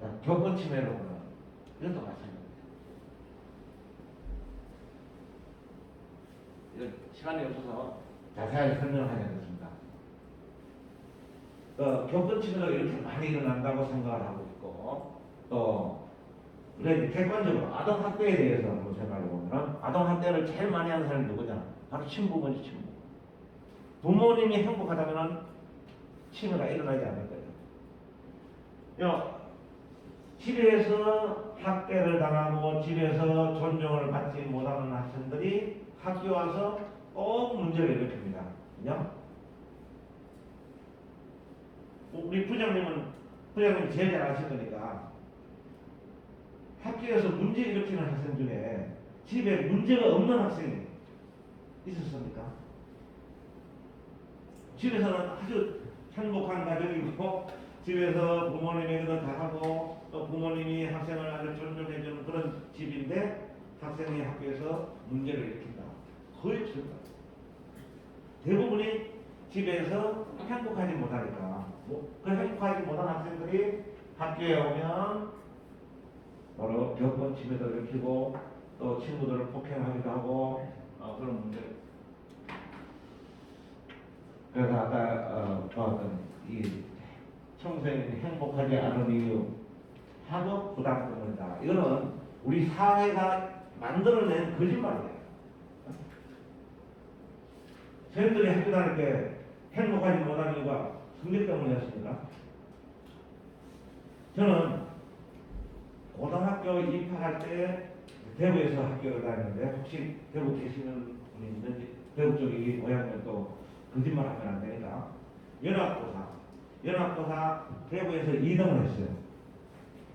자, 교권 침해로 보는 이것도 마찬가지입니다. 이건 시간이 없어서 자세하게 설명을 하지 않겠습니다. 교권 침해가 이렇게 많이 일어난다고 생각을 하고 있고, 또 우리 객관적으로 아동 학대에 대해서 한번 생각해 보면 아동 학대를 제일 많이 하는 사람이 누구냐? 바로 친부모지, 친부. 부모님이 행복하다면 침해가 일어나지 않을 거예요. 집에서 학대를 당하고 집에서 존중을 받지 못하는 학생들이 학교 와서 꼭 문제를 일으킵니다. 그냥 우리 부장님이 제일 잘 아실 거니까 학교에서 문제 일으키는 학생 중에 집에 문제가 없는 학생이 있었습니까? 집에서는 아주 행복한 가정이고 집에서 부모님에게도 다 하고 또 부모님이 학생을 아주 존중해주는 그런 집인데 학생이 학교에서 문제를 일으킨다. 거의 없습니다. 대부분이 집에서 행복하지 못하니까 그 행복하지 못한 학생들이 학교에 오면 바로 교권 침해도 일으키고 또 친구들을 폭행하기도 하고 그런 문제를. 그래서 아까 보았던 이 청소년이 행복하지 않은 이유 학업 부담 때문이다. 이거는 우리 사회가 만들어낸 거짓말이에요. 저희들이 학교 다닐 때 행복하지 못한 이유가 성적 때문이었습니까? 저는 고등학교 입학할 때 대구에서 학교를 다녔는데 혹시 대구 계시는 분이 있는지 대구 쪽이 고향이면 또 거짓말하면 안 되니까 연합고사 대구에서 2등을 했어요.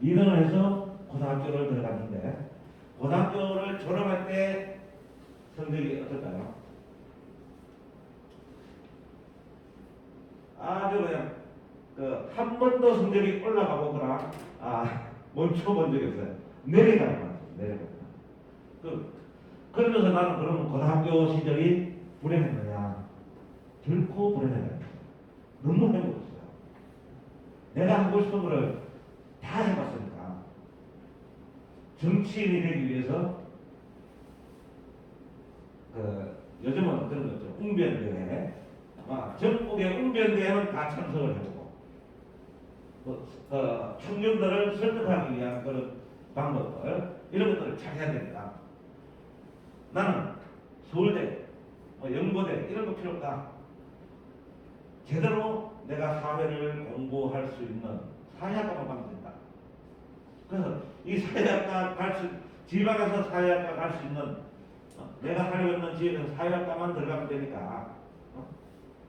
2등을 해서 고등학교를 들어갔는데 고등학교를 졸업할 때 성적이 어떨까요? 아주 그냥 한 번도 성적이 올라가보거나 멈춰본 적이 없어요. 내려가는 거죠. 내려가는 거. 그러면서 나는 그러면 고등학교 시절이 불행했느냐? 결코 불행하지 않았어요. 너무 행복했어요. 내가 하고 싶은 거를 다 해봤으니까. 정치인이 되기 위해서 요즘은 그런 거죠. 웅변대회. 전국의 웅변대회는 다 참석을 해보고 청년들을 설득하기 위한 그런 방법들 이런 것들을 잘 해야 됩니다. 나는 서울대, 연고대 이런 거 필요 없다. 제대로 내가 사회를 공부할 수 있는 사회학과만 가면 된다. 그래서 이 사회학과 지방에서 사회학과 갈 수 있는 내가 살고 있는 지역에서 사회학과만 들어가면 되니까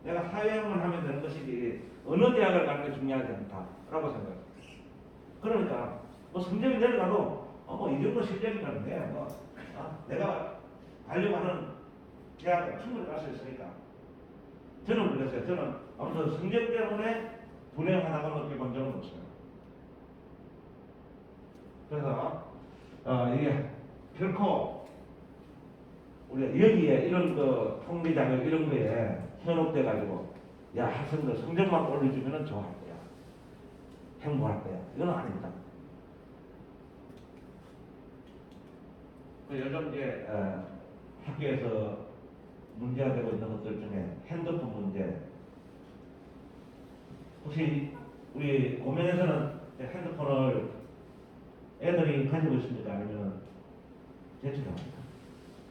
내가 사회학만 하면 되는 것이지 어느 대학을 가는 게 중요하지 않다라고 생각해요. 그러니까 성적이 내려가도 이 정도 실력이라는데 내가 가려고 하는 대학을 충분히 갈 수 있으니까 저는 그랬어요. 저는 아무튼 성적 때문에 불행하다고 느껴본 적은 없어요. 그래서 이게 결코 우리가 여기에 이런 통계 자격 이런 거에 현혹돼 가지고 야 학생들 성적만 올려주면은 좋아할 거야, 행복할 거야. 이건 아닙니다. 요즘 이제 학교에서 문제가 되고 있는 것들 중에 핸드폰 문제. 혹시 우리 고면에서는 핸드폰을 애들이 가지고 있습니까? 아니면 제출합니까?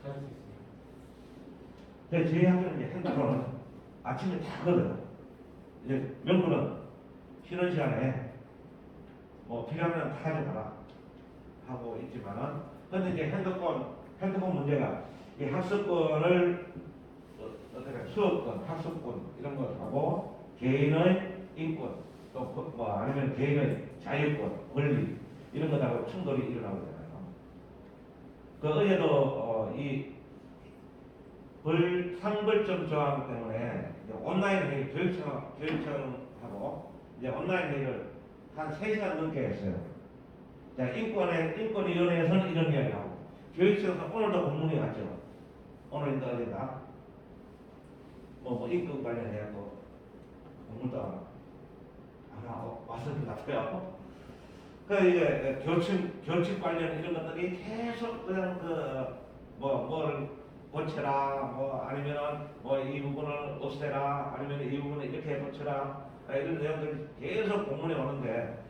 가질 수 있습니다. 저희 학교는 이제 핸드폰을 아침에 다 하거든요. 이제 명분은 쉬는 시간에 필요하면 다 가져가라 하고 있지만은, 근데 이제 핸드폰 문제가 이 학습권을 어떻게 수업권, 학습권 이런 것하고 개인의 인권 또 아니면 개인의 자유권, 권리 이런 것하고 충돌이 일어나고 있잖아요. 어제도 이 상벌점 조항 때문에 온라인 회의 교육청하고 이제 온라인 회의를 한 3시간 넘게 했어요. 자, 인권위원회에서는 이런 이야기를 하고 교육청에서 오늘도 공문이 왔죠. 오늘인가 어딘가 인권 관련해서 공문도 안 하고 왔을 것 같아요. 그 이제 교칙 관련 이런 것들이 계속 그냥 뭐를 고쳐라, 뭐 아니면은 뭐 이 부분을 없애라, 아니면 이 부분을 이렇게 고쳐라, 이런 내용들이 계속 공문이 오는데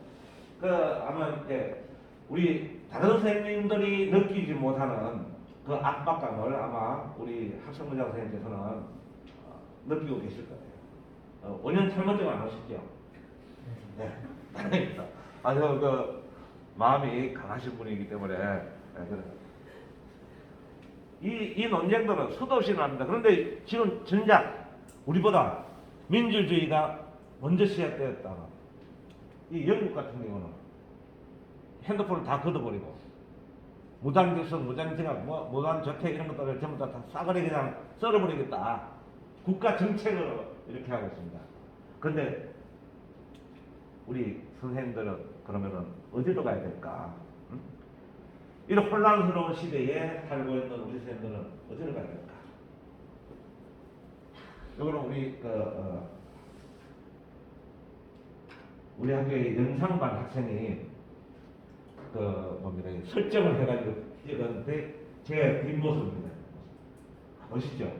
아마 이제 우리 다른 선생님들이 느끼지 못하는 그 압박감을 아마 우리 학생부장 선생님께서는 느끼고 계실 거예요. 5년 탈모증 안 오시죠? 네, 다행입니다. 아주 마음이 강하신 분이기 때문에 이 논쟁들은 수도 없이 납니다. 그런데 지금 정작 우리보다 민주주의가 먼저 시작되었다. 이 영국 같은 경우는 핸드폰을 다 걷어버리고 무단격선, 무단증압, 무단저택 이런 것들을 전부 다 싸그리 그냥 썰어버리겠다. 국가 정책으로 이렇게 하고 있습니다. 그런데 우리 선생님들은 그러면은 어디로 가야 될까? 응? 이런 혼란스러운 시대에 살고 있는 우리 선생님들은 어디로 가야 될까? 이거는 우리 학교의 영상반 학생이 설정을 해가지고 찍었는데 제 뒷모습입니다. 멋있죠?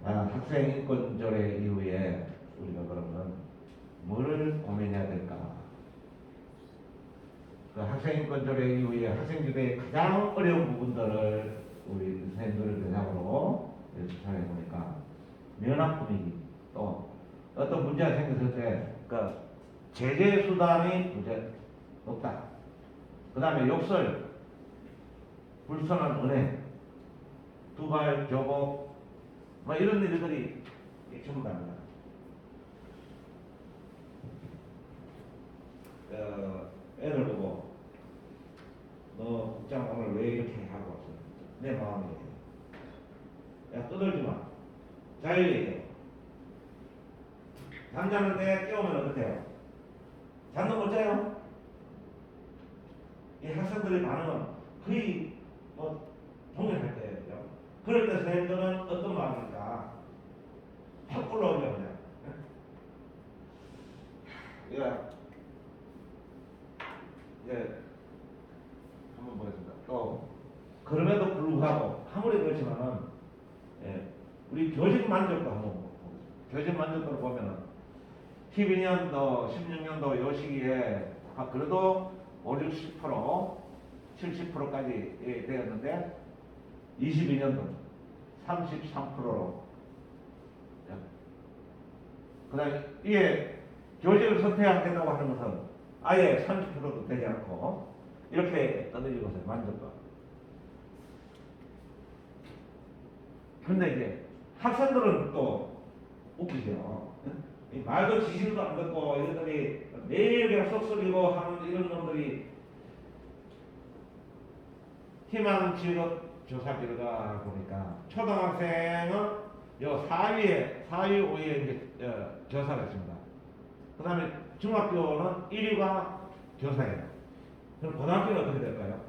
학생 인권 조례 이후에 우리가 그러면 뭘 고민해야 될까? 그 학생 인권 조례 이후에 학생들의 가장 어려운 부분들을 우리 선생님들을 대상으로 조사해 보니까 면학 분위기, 또 어떤 문제가 생겼을 때 제재 수단이 문제 없다. 그 다음에 욕설, 불선한 은행, 두발, 교복, 뭐 이런 일들이 전부 다입니다. 애들 보고 너 국장 오늘 왜 이렇게 하고 왔어? 내 마음이에요. 야 떠들지 마. 자유예요. 잠자는데 깨우면 어떡해요? 잠도 못 자요? 이 학생들의 반응은 거의 동일할 때예요. 그럴 때 선생님들은 어떤 마음일까? 확 올라오죠 그냥. 이제 한번 보겠습니다. 또 그럼에도 불구하고 아무리 그렇지만은 우리 교직 만족도 한번 보겠습니다. 교직 만족도를 보면은 12년도, 16년도 요 시기에 그래도 5, 60%, 70%까지 되었는데 22년도 33%로 그 다음에 이게 교직을 선택하겠다고 하는 것은 아예 30%도 되지 않고 이렇게 떠들리고 있어요. 만족도. 근데 이제 학생들은 또 웃기죠. 이 말도 지시도 안 듣고 이것들이 매일 그냥 썩소리고 하는 이런 놈들이 희망 직업 조사 결과 보니까 초등학생은 요 4위, 5위에 이제 교사가 있습니다. 그 다음에 중학교는 1위가 교사예요. 그럼 고등학교는 어떻게 될까요?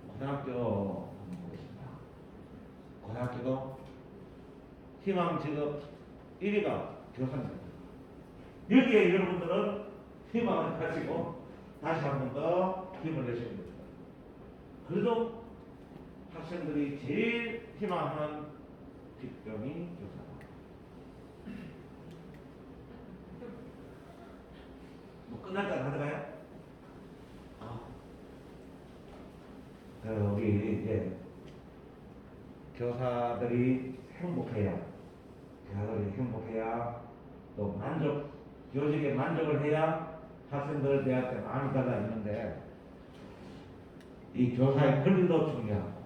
고등학교 한번 보겠습니다. 고등학교도 희망 직업 1위가 교사입니다. 여기에 여러분들은 희망을 가지고 다시 한 번 더 힘을 내셔야 됩니다. 그래도 학생들이 제일 희망하는 직종이 교사다. 끝날 때 가져가요? 우리 이제 교사들이 행복해야, 또 교직에 만족을 해야 학생들을 대할 때 마음이 달라지는데 이 교사의 권리도 중요하고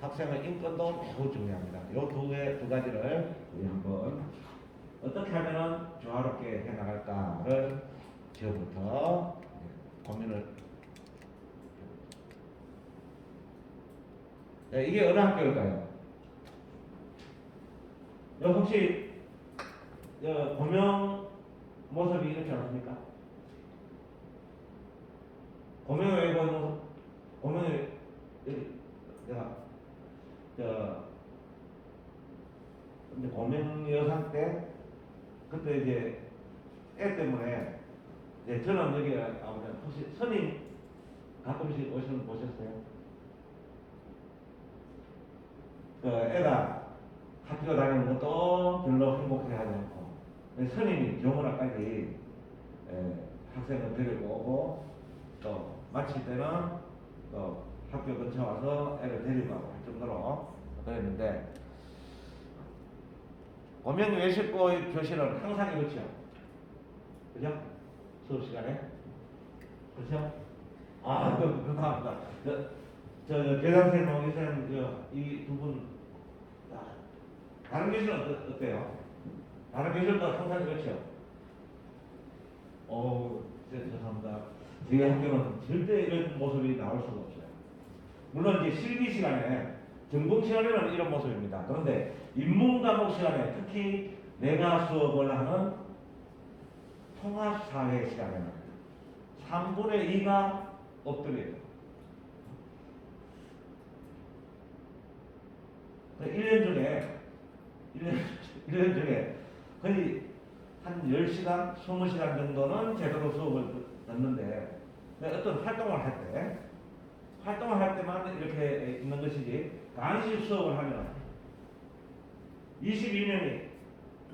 학생의 인권도 매우 중요합니다. 이 두 가지를 우리 한번 어떻게 하면 조화롭게 해나갈까를 지금부터 고민을. 이게 어느 학교일까요? 혹시 고명 모습이 이렇지 않습니까? 고명을 왜 보는 모습? 고명을 내가 근데 고명 여사 때 그때 이제 애 때문에 이제 저는 여기 아무튼 혹시 선임 가끔씩 오시는 거 보셨어요? 그 애가 학교 다니는 것도 별로 행복해 하지 않고 선임이 교문학까지 학생을 데리고 오고 또 마칠 때는 또 학교 근처 와서 애를 데리고 가고 할 정도로 그랬는데 고명 외식고 교실은 항상 이렇죠. 그죠? 수업 시간에 그렇죠? 아, 감사합니다. 저 계산쌤하고 이사님 이두 분 다른 교실은 어때요? 다른 교실도 항상 그렇죠? 죄송합니다. 저희 학교는 절대 이런 모습이 나올 수가 없어요. 물론 이제 실기 시간에 전공 시간에는 이런 모습입니다. 그런데 인문 과목 시간에 특히 내가 수업을 하는 통합사회 시간에는 3분의 2가 엎드려요. 1년 중에 거의 한 10시간, 20시간 정도는 제대로 수업을 듣는데 어떤 활동을 할 때만 이렇게 있는 것이지 간식 수업을 하면 22명이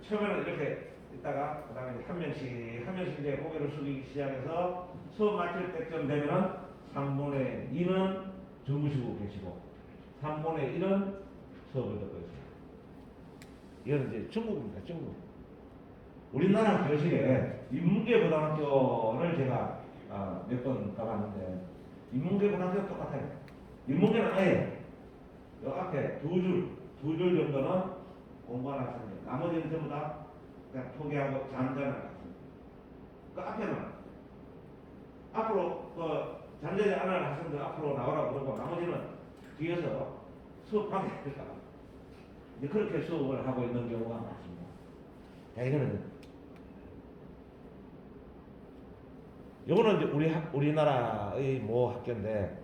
처음에는 이렇게 있다가 그 다음에 한 명씩 이제 고개를 숙이기 시작해서 수업 마칠 때쯤 되면은 3분의 2는 주무시고 계시고 3분의 1은 수업을 듣고 있습니다. 이건 이제 중국입니다. 중국. 우리나라 교실에 인문계고등학교를 제가 몇 번 가봤는데 인문계고등학교 똑같아요. 인문계는 아예 요 앞에 두 줄 정도는 공부하는 학생들. 나머지는 전부 다 그냥 포기하고 잠자는 학생들. 그 앞에는 앞으로 잠자지 않은 학생들 앞으로 나오라고 그러고 나머지는 뒤에서 수업하게 될까 이제 그렇게 수업을 하고 있는 경우가 많습니다. 자, 이거는 이제 우리나라의 모 학교인데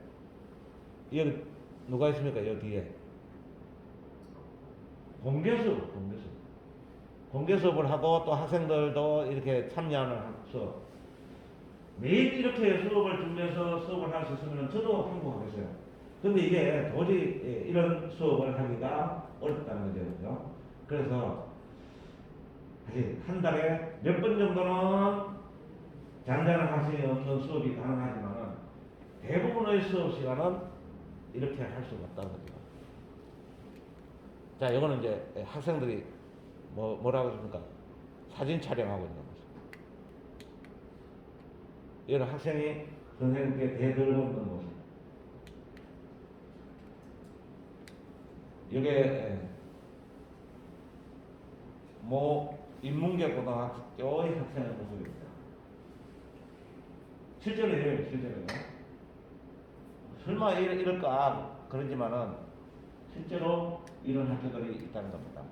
여기 누가 있습니까? 여기 뒤에 공개 수업을 하고 또 학생들도 이렇게 참여하는 수업. 매일 이렇게 수업을 들면서 수업을 할 수 있으면 저도 행복하겠어요. 근데 이게 도저히 이런 수업을 하기가 어렵다는 거죠. 그래서 한 달에 몇 번 정도는 잔잔한 학생이 없는 수업이 가능하지만 대부분의 수업 시간은 이렇게 할 수가 없다는 거죠. 자, 이거는 이제 학생들이 뭐라고 했습니까? 사진 촬영하고 있는 거죠. 이런 학생이 선생님께 대들고 있는 모습. 이게 인문계 고등학교의 학생의 모습입니다. 실제로 이래요, 실제로요. 설마 이럴까 그러지만은 실제로 이런 학교들이 있다는 겁니다.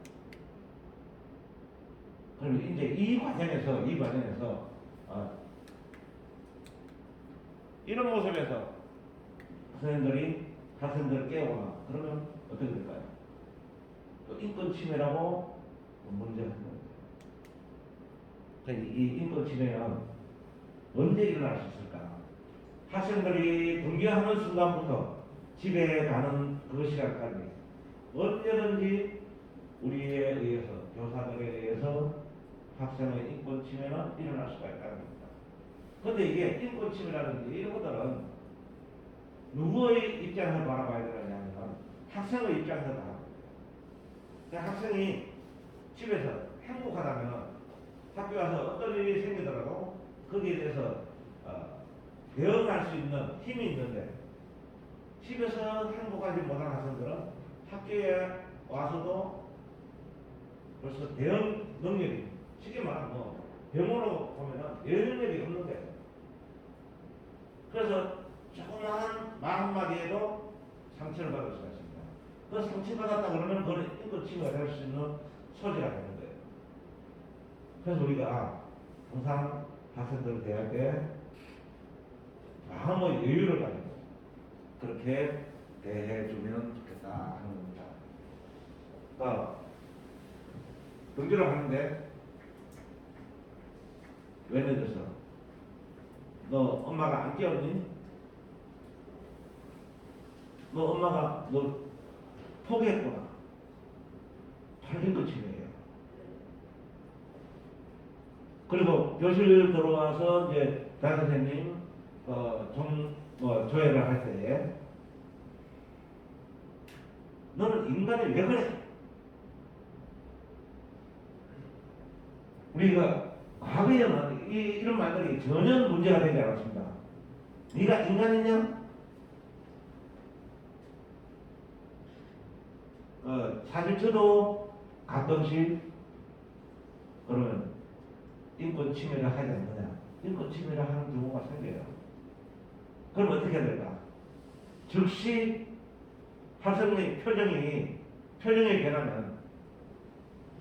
그럼 이제 이 과정에서 이런 모습에서 선생님들이 학생들을 깨우거나 그러면 어떻게 될까요? 또 인권 침해라고 문제가 생깁니다. 이 인권 침해는 언제 일어날 수 있을까? 학생들이 등교하는 순간부터 집에 가는 그 시간까지 언제든지 우리에 의해서, 교사들에 의해서 학생의 인권 침해는 일어날 수가 있다는 겁니다. 그런데 이게 인권 침해라든지 이런 것들은 누구의 입장을 바라봐야 되느냐 하면 학생의 입장에서 바라봐야 돼요. 학생이 집에서 행복하다면 학교 와서 어떤 일이 생기더라도 거기에 대해서 대응할 수 있는 힘이 있는데 집에서 행복하지 못한 학생들은 학교에 와서도 벌써 대응 능력이 쉽게 말하면 병으로 보면 면역력이 없는 거예요. 그래서 조그마한 말 한마디에도 상처를 받을 수가 있습니다. 그 상처받았다 그러면 그건 인권 침해가 될 수 있는 소지가 되는 거예요. 그래서 우리가 항상 학생들 대할 때 마음의 여유를 가지고 그렇게 대해주면 좋겠다 하는 겁니다. 등교를 하는데 왜 늦었어? 너 엄마가 안 깨웠니? 너 엄마가 너 포기했구나. 틀린 거 치네요. 그리고 교실 들어와서 이제 담임 선생님 조회를 할 때에 너는 인간이 왜 그래? 우리가 과거에는 이런 말들이 전혀 문제가 되지 않았습니다. 네가 인간이냐? 사실 저도 가끔씩 그러면 인권 침해를 하지 않느냐? 인권 침해를 하는 경우가 생겨요. 그럼 어떻게 해야 될까? 즉시 학생의 표정이 변하면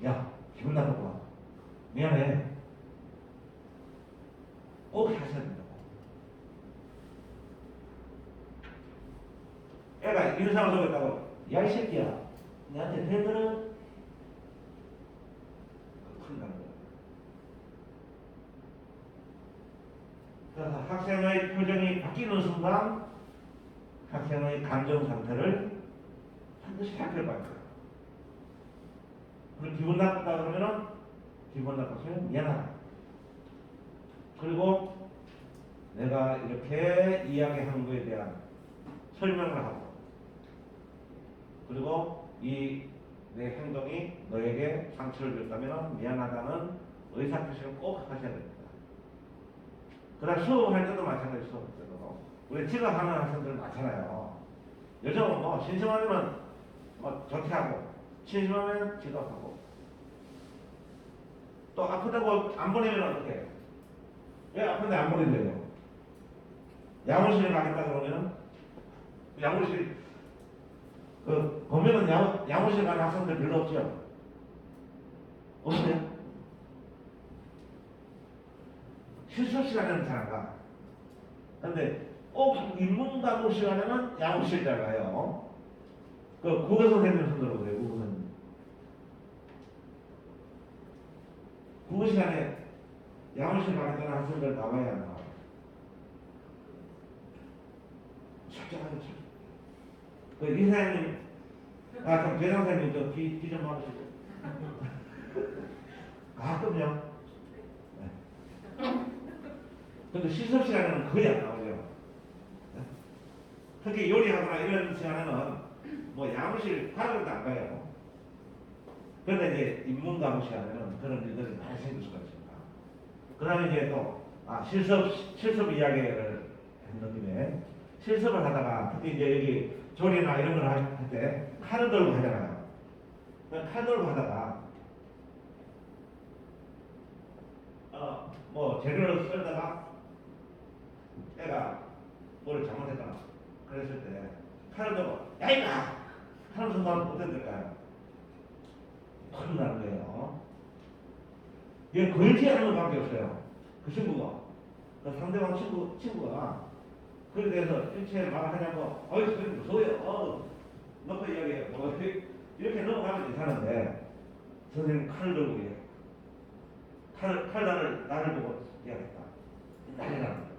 야 기분 나쁘구나 미안해 꼭 하셔야 된다고. 애가 인상을 속였다고 야 이 새끼야 나한테 대들어 큰일 나는 거야. 그래서 학생의 표정이 바뀌는 순간 학생의 감정 상태를 반드시 살펴봐야 돼요. 그리고 기분 나쁘다 그러면은 기분 나빴으면 미안하다. 그리고 내가 이렇게 이야기하는 거에 대한 설명을 하고 그리고 이 내 행동이 너에게 상처를 줬다면 미안하다는 의사표시를 꼭 하셔야 됩니다. 그 다음 수업할 때도 마찬가지 수업할 때도 우리 지각하는 학생들 많잖아요. 요즘은 뭐 심심하면 조퇴하고 심심하면 지각하고 또 아프다고 안 보내면 어떡해? 왜 아픈데 안 보낸대요? 야무실에 가겠다 그러면 야무실 보면은 야무실 가는 학생들 별로 없죠? 없어요? 실습 시간에는 잘 안 가. 근데 꼭 인문과목 시간에는 야무실 잘 가요. 국어 선생님 손들어 보세요. 국어 선생님. 국어 시간에 야무실 가겠다는 학생들 나와야 안 나와요? 철저하게 이사장님, 참 교장선생님 귀 좀 막으시고 가끔요. 네. 근데 실습 시간에는 거의 안 나오죠. 네? 특히 요리하거나 이런 시간에는 뭐 야무실 하루도 안 가요. 그런데 이제 인문과목 시간에는 그런 일들이 많이 생길 수가 있습니다. 그 다음에 이제 또 실습 이야기를 했는 김에 실습을 하다가 특히 이제 여기 조리나 이런 걸 할 때 칼을 들고 하잖아요. 칼 들고 하다가 뭐 재료를 썰다가 애가 뭘 잘못했다 그랬을 때 칼을 들고 야 이마 하는 순간 어떻게 될까요? 큰일 나는 거예요. 이게 걸지 않는 것밖에 없어요. 그 친구가 그 상대방 친구가 그에 대해서 일체 말하냐고 어이 선생님 무서워요. 넣고 이야기해요. 뭐 이렇게 넘어가면 괜찮은데 선생님 칼을 들고 이래. 나를 보고 이야기했다. 난리 납니다.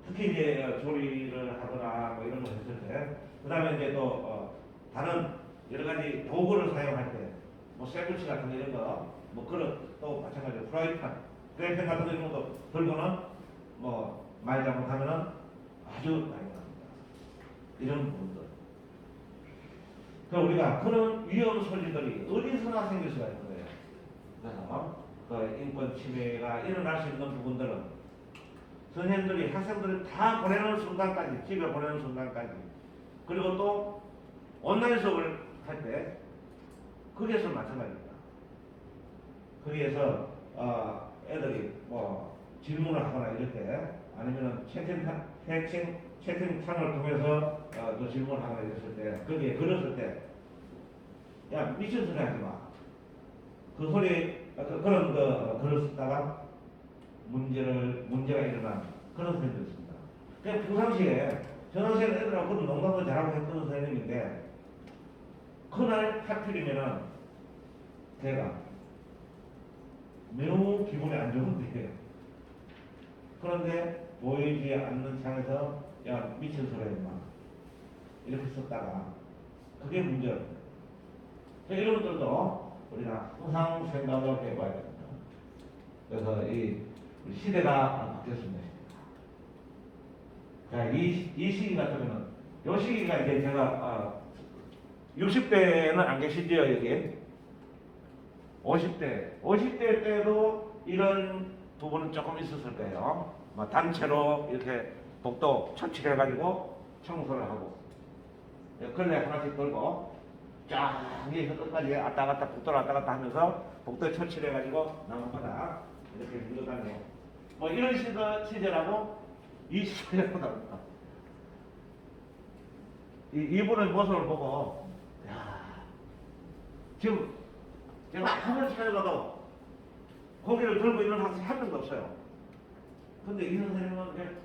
특히 이제 조리를 하거나 뭐 이런 거 했을 때, 그 다음에 이제 또 다른 여러 가지 도구를 사용할 때, 뭐 샌드위치 같은 이런 거, 뭐 그릇 또 마찬가지로 프라이팬 같은 거 이런 것도 들고는 뭐 말 잘못하면은 아주 많이 납니다. 이런 부분들. 그러니까 우리가 그런 위험 소지들이 어디서나 생길 수가 있는 거예요. 그래서 그 인권 침해가 일어날 수 있는 부분들은 선생님들이 학생들을 다 보내는 순간까지, 집에 보내는 순간까지, 그리고 또 온라인 수업을 할 때 거기에서 마찬가지입니다. 거기에서 애들이 뭐 질문을 하거나 이럴 때 아니면은 채팅창을 통해서 또 질문을 하거나 이랬을 때 거기에 걸었을 때 야 미친 소리 하지 마. 그 소리 그런 글을 쓰다가 문제가 일어난 그런 선생님도 있습니다. 그냥 평상시에 전학생 애들하고 그런 농담도 잘하고 했던 선생님인데 그날 하필이면은 제가 매우 기분이 안 좋은데 그런데 보이지 않는 창에서 야 미친 소리 했나 이렇게 썼다가 그게 문제입니다. 이런 것들도 우리가 항상 생각을 해봐야 됩니다. 그래서 이 시대가 바뀌었습니다. 자, 이 시기 같으면은 요 시기가 이제 제가 60대는 안 계시죠 여기? 50대 때도 이런 부분은 조금 있었을 거예요. 뭐 단체로 이렇게 복도 처치해가지고 청소를 하고 걸레 하나씩 들고 쫙 위에서 끝까지 왔다 갔다 복도를 왔다 갔다 하면서 복도에 처치를 해가지고 나무마다 이렇게 밀어다니고 뭐 이런 시절하고 이 시절하고 다릅니다. 이분의 모습을 보고 야 지금 제가 아무리 찾아가도 고개를 들고 있는 학생이 한 명도 없어요. 근데 이 선생님은 그냥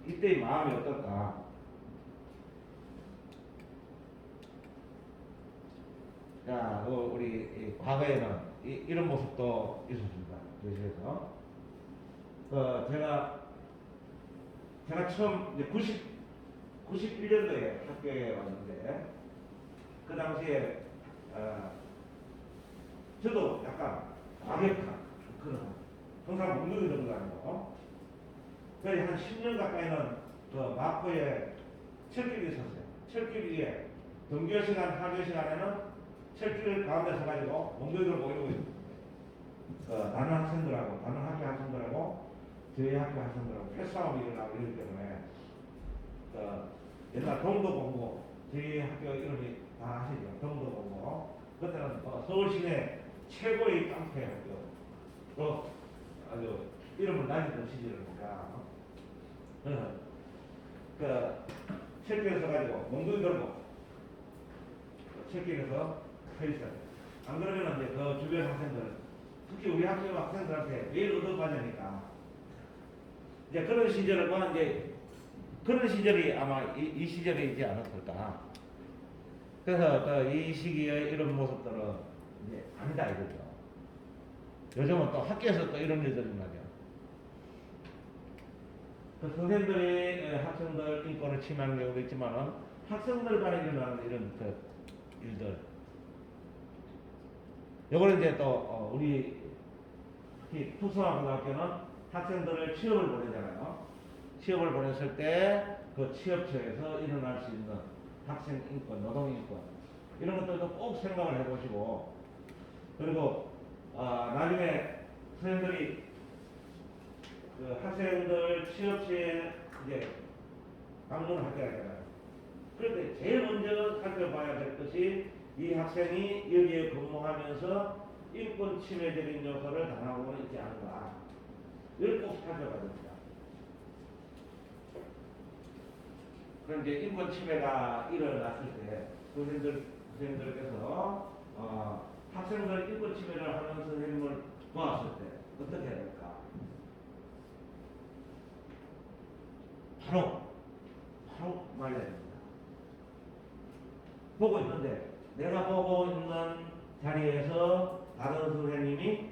이때의 마음이 어떨까? 자, 우리 과거에는 이런 모습도 있었습니다. 교실에서. 제가 처음 이제 91년도에 학교에 왔는데 그 당시에 저도 약간 과격한 그런 항상 문명이 정도 아니고 거의 한 10년 가까이는 그 마포에 철길이 있었어요. 철길 위에 등교 시간, 하교 시간에는 철길 가운데 서가지고 몽둥이를 보이고 있습니다. 다른 학생들하고, 다른 학교 학생들하고 저희 학교 학생들하고 패싸움이 일어나고 이러기 때문에 옛날 동도공고 저희 학교 이름이 다 아시죠? 동도공고 그때는 서울 시내 최고의 깡패 학교 또 아주 이름을 날리던 시절이니까 그래서 철길에 서가지고 몽둥이 들고 철길에서 서 있어요. 안 그러면 이제 그 주변 학생들 특히 우리 학교 학생들한테 매일 얻어맞으니까 이제 그런 시절을 봐 이제 그런 시절이 아마 이 시절이지 않았을까. 그래서 이 시기의 이런 모습들은 이제 아니다 이거죠. 요즘은 또 학교에서 또 이런 일들이 나죠. 그 선생님들이 학생들 인권을 침해하는 경우도 있지만은 학생들 간에 일어나는 이런 그 일들. 요거는 이제 또 우리 특히 특수학교는 학생들을 취업을 보내잖아요. 취업을 보냈을 때 그 취업처에서 일어날 수 있는 학생 인권, 노동 인권 이런 것들도 꼭 생각을 해보시고 그리고 나중에 선생님들이 그 학생들 취업처에 이제 방문을 할 때가 있잖아요. 그럴 때 제일 먼저 살펴봐야 될 것이 이 학생이 여기에 근무하면서 인권 침해적인 요소를 당하고는 있지 않은가 이걸 꼭 살펴봐야 됩니다. 그럼 이제 인권 침해가 일어났을 때 선생님들께서 학생들 인권 침해를 하는 선생님을 도왔을 때 어떻게 해야 될까? 바로 말해야 됩니다. 보고 있는데 내가 보고 있는 자리에서 다른 선생님이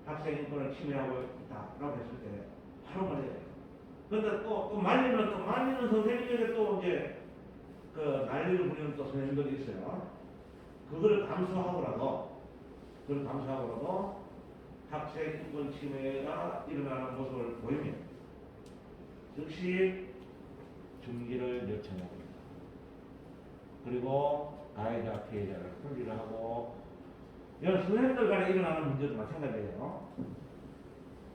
학생 인권을 침해하고 있다라고 했을 때 바로 말해야 돼요. 그런데 또 말리는 선생님에게 또 이제 그 난리를 부리는 또 선생님들이 있어요. 그걸 감수하고라도 학생 인권 침해가 일어나는 모습을 보이면 즉시 중지를 요청합니다. 그리고 가해자, 피해자를 분리를 하고 이런 선생님들 간에 일어나는 문제도 마찬가지예요.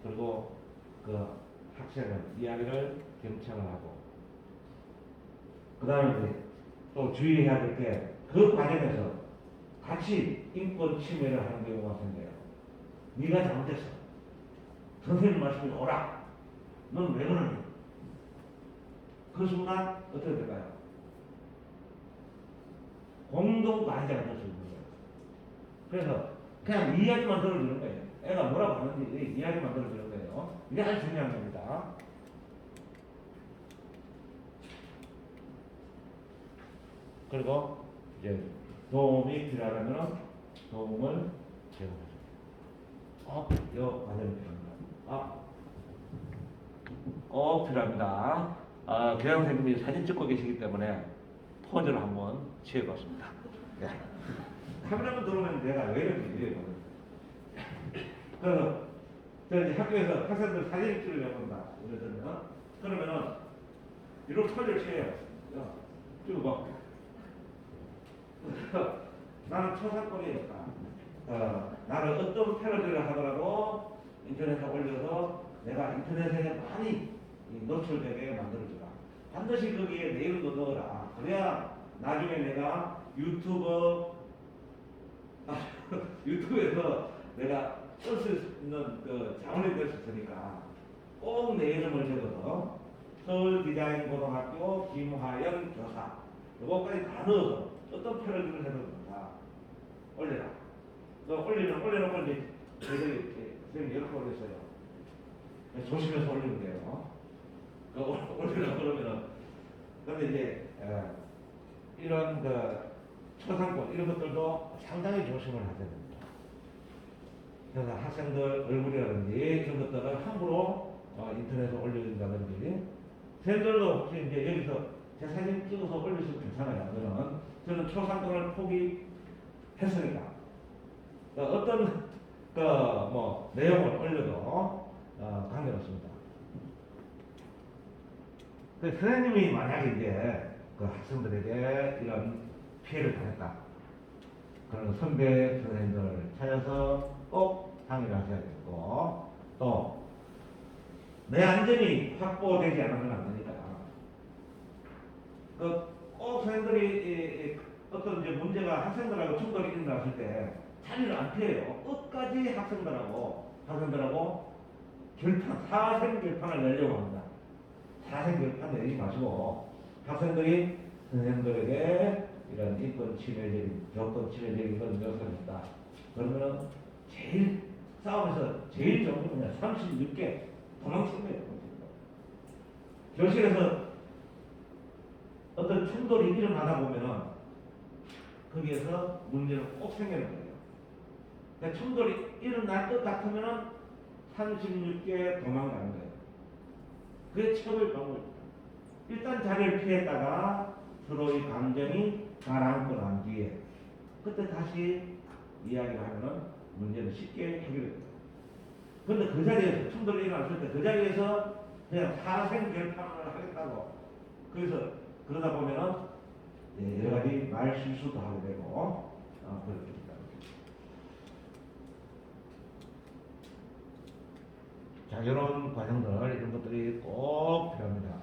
그리고 그 학생은 이야기를 경청을 하고 그 다음에 또 주의해야 될 게 그 과정에서 같이 인권 침해를 하는 경우가 생겨요. 네가 잘못했어. 선생님 말씀이 오라. 넌 왜 그러니? 그 순간 어떻게 될까요? 공동 가해자가 될 수 있는 거예요. 그래서 그냥 이야기만 들어주는 거예요. 애가 뭐라고 하는지 이야기만 들어주는 거예요. 이게 아주 중요한 겁니다. 그리고 이제 도움이 필요하면 도움을 제공해줍니다. 요 과정이 필요합니다. 꼭 필요합니다. 교장 선생님이 사진 찍고 계시기 때문에 포즈를 한번 취해봤습니다. 네. 카메라만 들어오면 내가 왜 이렇게 이래요? 그래서 이제 학교에서 학생들 사진 찍으려고 한다. 그러면은 이런 포즈를 취해요. 쭉 봐. 나는 초상권이었다. 나는 어떤 패러디를 하더라도 인터넷에 올려서 내가 인터넷에 많이 노출되게 만들어주라. 반드시 거기에 내일도 넣어라. 그래야 나중에 내가 유튜브에서 내가 쓸 수 있는 그 자원이 될 수 있으니까 꼭 내 이름을 적어서 서울디자인고등학교 김화연 교사 이거까지 다 넣어서 어떤 패러디를 해도 된다. 올려라. 올려놓고 이제 저희들이 선생님 이렇게 올렸어요. 조심해서 올리면 돼요. 올리려고 그러면은 근데 이제 이런 그 초상권 이런 것들도 상당히 조심을 하셔야 됩니다. 그래서 학생들 얼굴이라든지 이런 것들을 함부로 인터넷에 올려준다든지 선생님들도 혹시 이제 여기서 제 사진 찍어서 올리셔도 괜찮아요. 저는 초상권을 포기했으니까 어떤 뭐 내용을 올려도 관계없습니다. 선생님이 만약에 이제 그 학생들에게 이런 피해를 당했다. 그런 선배 선생님들을 찾아서 꼭 상의를 하셔야 되고 또 내 안전이 확보되지 않으면 안 되니까 꼭 선생님들이 어떤 이제 문제가 학생들하고 충돌이 일어났을 때 자리를 안 피해요. 끝까지 학생들하고 사생 결판을 내려고 합니다. 사생 결판 내지 마시고 학생들이 선생님들에게 이런 인권 침해적인, 교권 침해적인 그런 묘사를 했다. 그러면은 싸움에서 제일 좋은 건 그냥 36개 도망친 거예요. 교실에서 어떤 충돌이 일어나다 보면은 거기에서 문제는 꼭 생기는 거예요. 그러니까 충돌이 일어날 것 같으면은 36개 도망가는 거예요. 그게 최고의 방법입니다. 일단 자리를 피했다가 서로의 감정이 가라앉고 난 뒤에 그때 다시 이야기를 하면은 문제는 쉽게 해결됩니다. 그런데 그 자리에서 충돌이 일어났을 때 그 자리에서 그냥 사생 결판을 하겠다고 그러다 보면은 여러 가지 말 실수도 하게 되고 그렇습니다. 자, 이런 과정들 이런 것들이 꼭 필요합니다.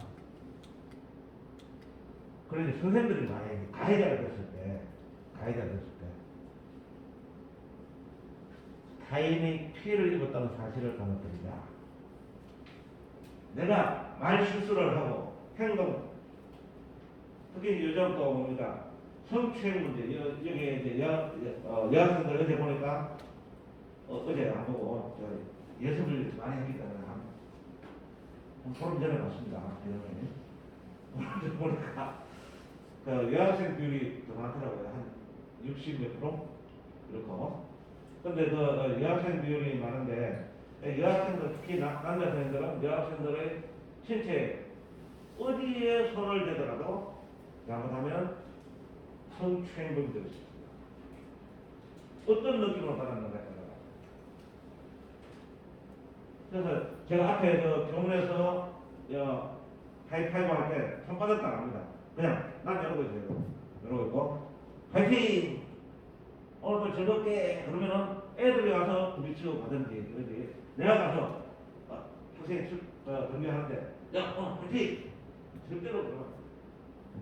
그런데 선생님들이 만약에 가해자가 됐을 때 타인이 피해를 입었다는 사실을 강조드리자. 내가 말 실수를 하고 행동, 특히 요즘 또 뭡니까 성추행 문제 여기에 이제 여학생들 어제 보니까 어제 안 보고 예습을 많이 했기 때문에 한 소름 전해봤습니다. 어제 보니까 그 여학생 비율이 더 많더라고요. 한 60몇 프로 그렇고. 근데 그 여학생 비율이 많은데 여학생들 특히 남자 선생들은 여학생들의 신체 어디에 손을 대더라도 잘못하면 성추행범이 되고 있습니다. 어떤 느낌으로 받았는가 해요. 그래서 제가 앞에 교문에서 하이파이브 할 때 손 뻗었다 합니다. 그냥 난 이러고 있어요. 이러고 있고 파이팅! 오늘도 즐겁게 그러면은 애들이 와서 부딪히고 가든지 그러지 내가 가서 학생이 경기하는데 야 오늘 파이팅! 절대로 그러면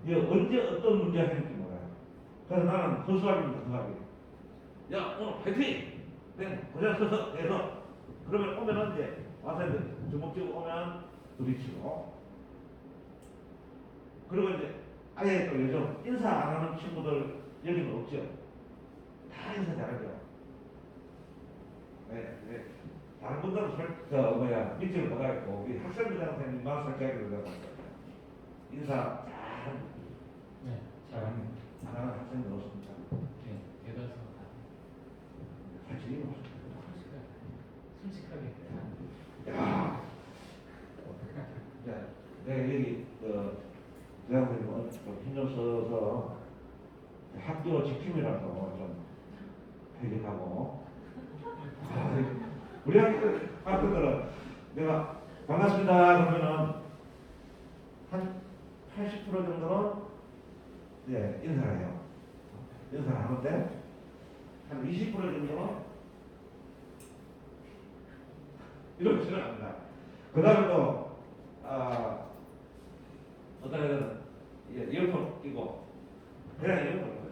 이게 언제 어떤 문제가 생길지 몰라요. 그래서 나는 허수아비입니다. 야 오늘 파이팅! 그냥 서서 해서 그러면 오면은 이제 와서 이제 주먹 쥐고 오면 부딪히고 그리고 이제 아예 또 요즘 인사 안 하는 친구들 여기는 없죠. 다 인사 잘하죠. 네. 다른 분들은 밑으로 나가있고 우리 학생들한테는 살짝 들어가고 인사 잘합니다. 네, 잘합니다. 안 하는 학생들 없습니다. 네, 대다수 다. 지금 솔직하게. 야, 내가 여기 대학원에 좀 힘좀 써서 학교 지킴이라서 좀 회식하고 우리 학교들은 내가 반갑습니다 그러면은 한 80% 정도는 예, 인사를 해요. 인사를 하는데 한 20% 정도는 이렇게 지나갑니다. 그 다음에 또 어떤 애들은 이어폰 끼고 그냥 이어폰 끼고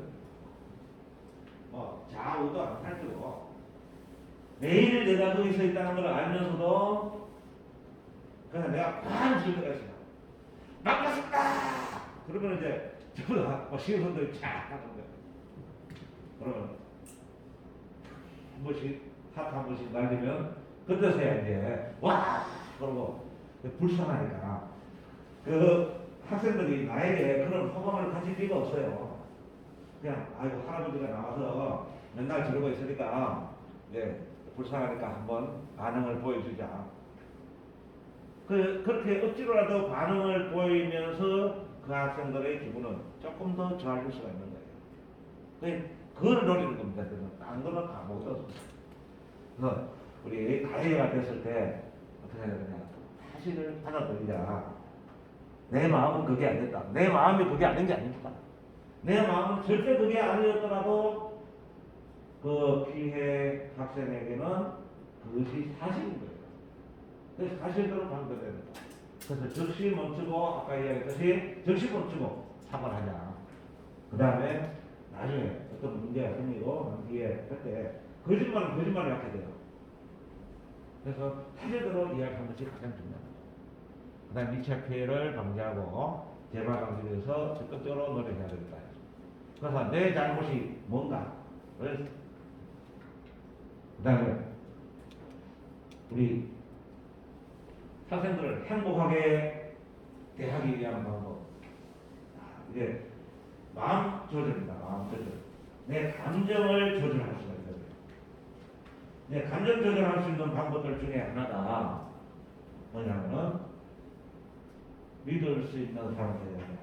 뭐 좌우도 안 살피고 매일 내가 거기 서 있다는 걸 알면서도 그냥 내가 꽉 지을 때가 있어요. 반갑습니다. 그러면 이제 전부 다 시선들이 쫙 하는데 그러면 한 번씩 하트 한 번씩 날리면 그때서야 이제 와 그러고 불쌍하니까 그 학생들이 나에게 그런 호감을 가질 필요가 없어요. 그냥 아이고 할아버지가 나와서 맨날 저러고 있으니까 이제 불쌍하니까 한번 반응을 보여주자. 그렇게 억지로라도 반응을 보이면서 그 학생들의 기분은 조금 더 좋아질 수가 있는 거예요. 그걸 노리는 겁니다. 딴 거는 아무것도 없습니다. 그래서 우리 가해가 됐을 때 어떻게 해야 되냐. 사실을 받아들이자. 내 마음은 그게 안 됐다. 내 마음이 그게 아닌 게 아닙니다. 내 마음은 절대 그게 아니었더라도 그 피해 학생에게는 그것이 사실인 거예요. 그래서 사실대로 받아들여야 된다. 그래서 즉시 멈추고 아까 이야기했듯이 즉시 멈추고 사과를 하자. 그 다음에 나중에 어떤 문제가 생기고 난 뒤에 할 때 거짓말은 거짓말을 약해 돼요. 그래서 사실대로 이야기하는 것이 가장 중요합니다. 그 다음에 2차 피해를 방지하고 재발 방지를 위해서 적극적으로 노력해야 됩니다. 그래서 내 잘못이 뭔가를 그 다음에 우리 학생들을 행복하게 대하기 위한 방법 이제 마음 조절입니다. 마음 조절. 내 감정을 조절할 수가 있어요. 내 감정 조절할 수 있는 방법들 중에 하나가 뭐냐면 믿을 수 있는 사람이 되야 돼요.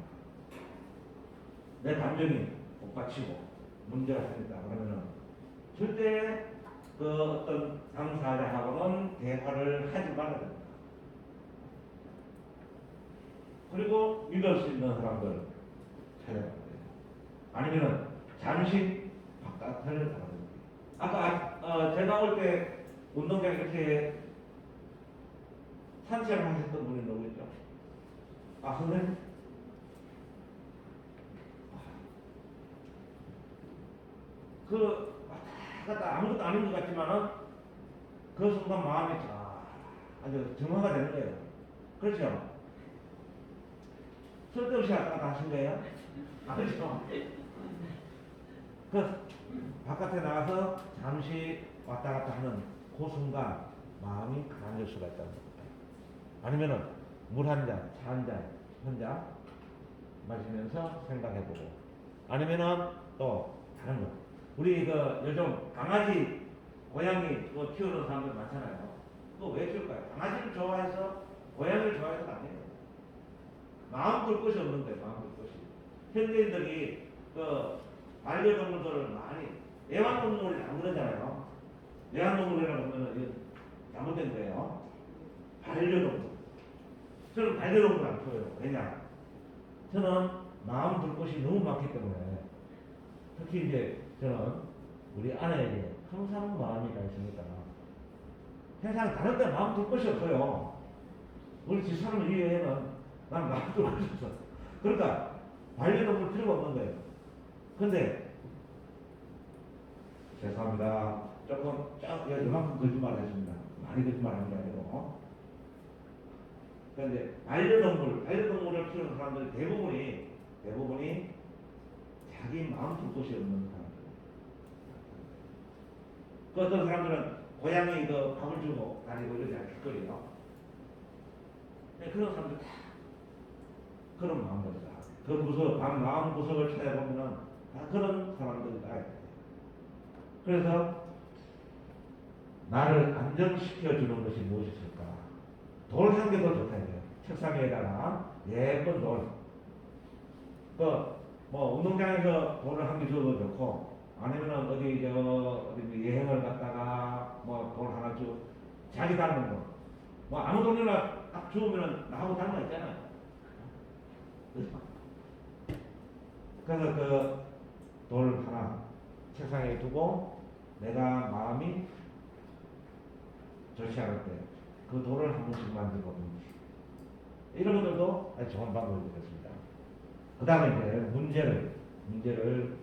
내 감정이 복받치고 문제가 생겼다 그러면은 절대 그 어떤 당사자하고는 대화를 하지 말아야 됩니다. 그리고 믿을 수 있는 사람들 찾아가야 돼요. 아니면은 잠시 바깥을 가야 됩니다. 아까 제가 올 때 운동장에 이렇게 산책을 하셨던 분이 누구있죠? 선생님? 왔다 갔다 아무것도 아닌 것 같지만은 그 순간 마음이 아주 정화가 되는 거예요. 그렇죠? 쓸데없이 왔다 갔다 하신 거예요? 그렇죠? 바깥에 나가서 잠시 왔다 갔다 하는 그 순간 마음이 가라앉을 수가 있다는 겁니다. 아니면은 물 한 잔, 차 한 잔 혼자 마시면서 생각해보고 아니면은 또 다른 거 우리 요즘 강아지, 고양이 키우는 사람들 많잖아요. 그거 왜 키울까요? 강아지를 좋아해서 고양이를 좋아해서가 아니에요. 마음 둘 곳이 없는데 마음 둘 곳이 현대인들이 반려동물들을 많이 애완동물이 안 그러잖아요. 애완동물이라고 하면 이건 잘못된 거예요. 반려동물. 저는 반려동물 안 키워요. 왜냐? 저는 마음 둘 곳이 너무 많기 때문에 특히 이제 저는 우리 아내에게 항상 마음이 가 있으니까 세상 다른 데 마음 둘 곳이 없어요. 우리 집사람 이외에는 난 마음 둘 곳이 없어. 그러니까 반려동물 필요가 없는 거예요. 근데 죄송합니다. 조금 이만큼 거짓말을 했습니다. 많이 거짓말한 게 아니고. 그런데 반려동물을 키우는 사람들 대부분이 자기 마음 둘 곳이 없는 사람들. 그 어떤 사람들은 고양이 밥을 주고 다니고 이러지 않겠거리요. 그런 사람들 다 그런 마음들이다. 마음 구석을 찾아보면은 다 그런 사람들이다. 그래서 나를 안정시켜 주는 것이 무엇이 있을까? 돌 한 개 더 좋다 이거예요. 책상 위에다가 예쁜 돌. 뭐 운동장에서 돌을 한 개 줘도 좋고, 아니면은 어디 여행을 갔다가 뭐 돌 하나 줘 자기 닮은 거. 뭐 아무 돈이나 딱 주우면은 나하고 닮아 있잖아요. 그래서 그 돌 하나 책상에 두고 내가 마음이 좋지 않을 때 그 돌을 한 번씩 만들어 보는 이런 것들도 아주 좋은 방법이 되겠습니다. 그 다음에 이제 문제를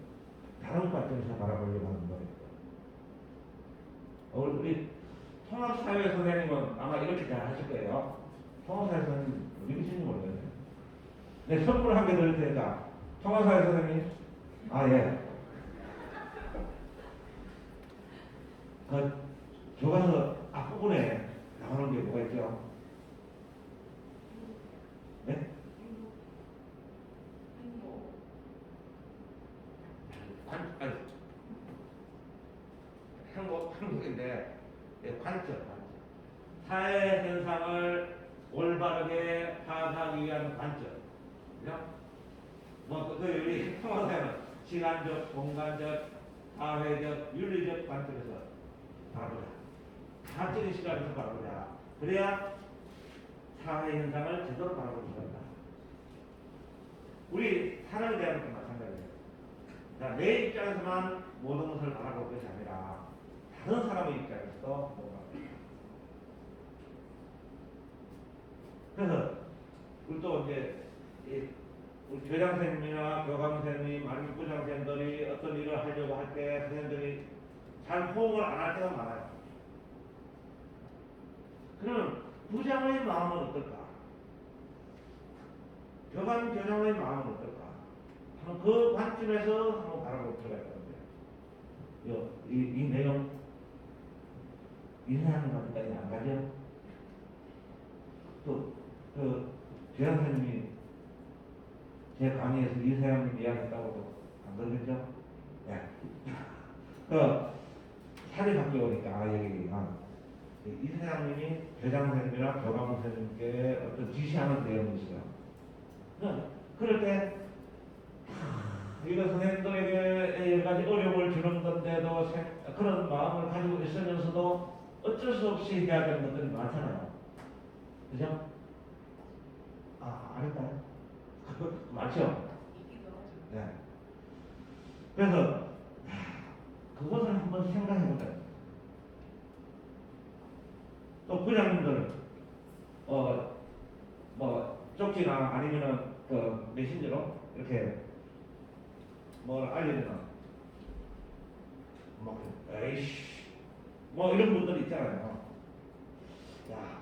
다른 관점에서 바라보려고 하는 거예요. 우리 통합사회 선생님은 아마 이렇게 잘 하실 거예요. 통합사회 선생님 어디 계신지 모르겠네요. 네, 선물 한 개 드릴 테니까 통합사회 선생님. 아, 예. 그 교과서 앞부분에 나오는 게 뭐가 있죠? 네? 아니, 행복인데, 예, 관점. 사회 현상을 올바르게 파악하기 위한 관점. 그죠? 우리 통합사회는 시간적, 공간적, 사회적, 윤리적 관점에서 바라보자. 사적인 시각에서 바라보자. 그래야 사회 현상을 제대로 바라볼 수가 있다. 우리 사람에 대한 것도 마찬가지예요. 그러니까 내 입장에서만 모든 것을 바라볼 것이 아니라 다른 사람의 입장에서도 뭔가. 그래서 우리 또 이제 우리 교장 선생님이나 교감 선생님 아니면 부장 선생님들이 어떤 일을 하려고 할 때 선생님들이 잘 호응을 안 할 때가 많아요. 그러면 부장의 마음은 어떨까? 교장의 마음은 어떨까? 그 관점에서 한번 바라볼 필요가 있거든요. 이 내용 인사하는 것까지 안 가죠? 또 교장 선생님이 제 강의에서 이세영님 이야기했다고도 안 그러겠죠? 네. 살이 바뀌어오니까 이세영님이 교장 선생님이나 교감 선생님께 어떤 지시하는 내용이 있어요. 그럴 때 이거 선생님들에게 여러 가지 어려움을 주는 건데도 그런 마음을 가지고 있으면서도 어쩔 수 없이 해야 되는 것들이 많잖아요. 그죠? 아닐까요? 맞죠? 네. 그래서 그것을 한번 생각해 보자. 또 부장님들 뭐 쪽지나 아니면은 그 메신저로 이렇게 뭘 알려주나 뭐 에이씨 뭐 이런 분들 있잖아요. 야